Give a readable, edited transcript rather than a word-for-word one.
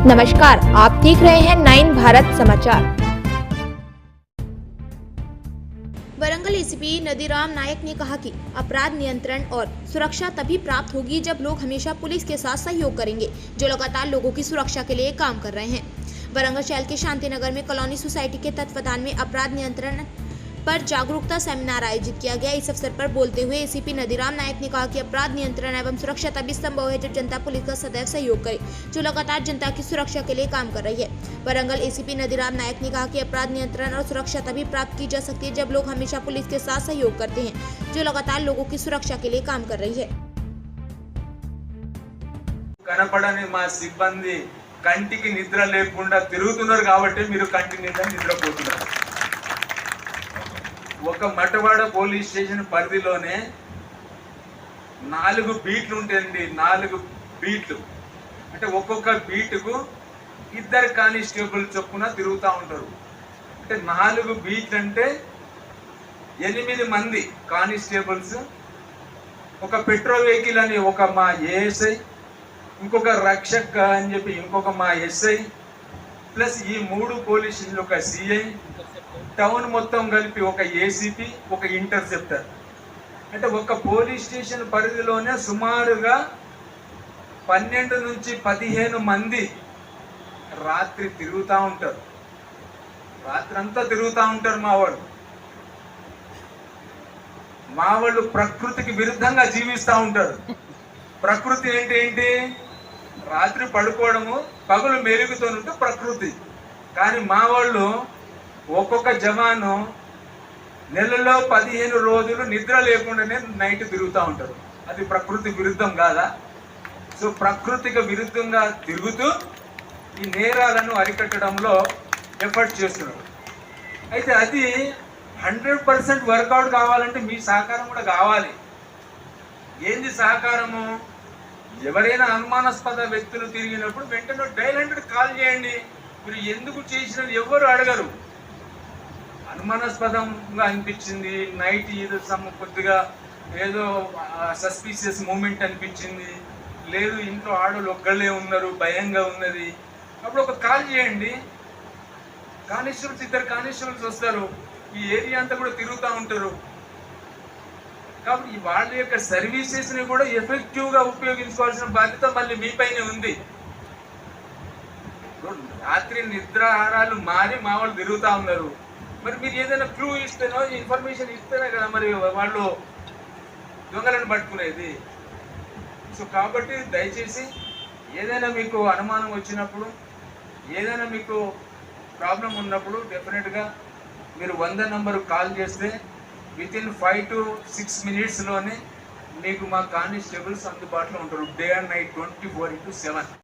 नमस्कार, आप देख रहे हैं 9 भारत समाचार। वरंगल एसीपी नदीराम नायक ने कहा कि अपराध नियंत्रण और सुरक्षा तभी प्राप्त होगी जब लोग हमेशा पुलिस के साथ सहयोग करेंगे, जो लगातार लोगों की सुरक्षा के लिए काम कर रहे हैं। वरंगल शहर के शांतिनगर में कॉलोनी सोसाइटी के तत्वाधान में अपराध नियंत्रण पर जागरूकता सेमिनार आयोजित किया गया। इस अवसर पर बोलते हुए एसीपी नदीराम नायक ने कहा कि अपराध नियंत्रण एवं सुरक्षा तभी संभव है जब जनता पुलिस का सदैव सहयोग करे, जो लगातार जनता की सुरक्षा के लिए काम कर रही है। वरंगल एसीपी नदीराम नायक ने कहा कि अपराध नियंत्रण और सुरक्षा तभी प्राप्त की जा सकती है जब लोग हमेशा पुलिस के साथ सहयोग करते हैं, जो लगातार लोगों की सुरक्षा के लिए काम कर रही है। కనపడని మా సిబ్బంది కంటికి నిద్ర లేకుండా తిరుగుతున్నారు కాబట్టి మీరు కంటి నిద్ర నిద్రపోతున్నారు. ఒక మటవాడ పోలీస్ స్టేషన్ పరిధిలోనే 4 బీట్లు ఉంటాయండి. 4 బీట్లు అంటే ఒక్కొక్క బీటుకు 2 కానిస్టేబుల్ చొప్పున తిరుగుతూ ఉంటారు. అంటే 4 బీట్లు అంటే 8 మంది కానిస్టేబుల్స్, ఒక పెట్రోల్ వెహికల్ అని ఒక మా ఏఎస్ఐ, ఇంకొక రక్షక్ అని చెప్పి ఇంకొక మా ఎస్ఐ, ప్లస్ ఈ 3 పోలీస్ స్టేషన్లు ఒక సిఐ, టౌన్ మొత్తం కలిపి ఒక ఏసీపీ, ఒక ఇంటర్సెప్టర్. అంటే ఒక పోలీస్ స్టేషన్ పరిధిలోనే సుమారుగా 12 నుంచి 15 మంది రాత్రి తిరుగుతూ ఉంటారు. రాత్రంతా తిరుగుతూ ఉంటారు మా వాళ్ళు ప్రకృతికి విరుద్ధంగా జీవిస్తూ ఉంటారు. ప్రకృతి ఏంటి? రాత్రి పడుకోవడము, పగలు మెరుగుతూ ఉంటే ప్రకృతి. కానీ మా వాళ్ళు ఒక్కొక్క జవాను నెలలో 15 రోజులు నిద్ర లేకుండానే నైట్ తిరుగుతూ ఉంటారు. అది ప్రకృతి విరుద్ధం కాదా? సో ప్రకృతికి విరుద్ధంగా తిరుగుతూ ఈ నేరాలను అరికట్టడంలో ఎఫర్ట్ చేస్తున్నారు. అయితే అది 100% వర్కౌట్ కావాలంటే మీ సహకారం కూడా కావాలి. ఏంది సహకారము? ఎవరైనా అనుమానాస్పద వ్యక్తులు తిరిగినప్పుడు వెంటనే డయల్ 100 కాల్ చేయండి. మీరు ఎందుకు చేసినది ఎవరు అడగరు. అనుమానాస్పదంగా అనిపించింది, నైట్ ఏదో కొద్దిగా ఏదో సస్పీషియస్ మూమెంట్ అనిపించింది, లేదు ఇంట్లో ఆడవాళ్ళు ఒక్కళ్ళే ఉన్నారు, భయంగా ఉన్నది, అప్పుడు ఒక కాల్ చేయండి. కానిస్టేబుల్స్ 2 కానిస్టేబుల్స్ వస్తారు, ఈ ఏరియా అంతా కూడా తిరుగుతూ ఉంటారు. కాబట్టి వాళ్ళ యొక్క సర్వీసెస్ని కూడా ఎఫెక్టివ్గా ఉపయోగించుకోవాల్సిన బాధ్యత మళ్ళీ మీ పైనే ఉంది. రాత్రి నిద్రాహారాలు మారి మా వాళ్ళు తిరుగుతూ ఉన్నారు. మరి మీరు ఏదైనా క్లూ ఇస్తేనో, ఇన్ఫర్మేషన్ ఇస్తేనే కదా మరి వాళ్ళు దొంగలను పట్టుకునేది. సో కాబట్టి దయచేసి ఏదైనా మీకు అనుమానం వచ్చినప్పుడు, ఏదైనా మీకు ప్రాబ్లం ఉన్నప్పుడు డెఫినెట్గా మీరు 100 నంబరు కాల్ చేస్తే వితిన్ 5 to 6 minutes మీకు మా కానిస్టేబుల్స్ అందుబాటులో ఉంటారు. Day and night 24/7.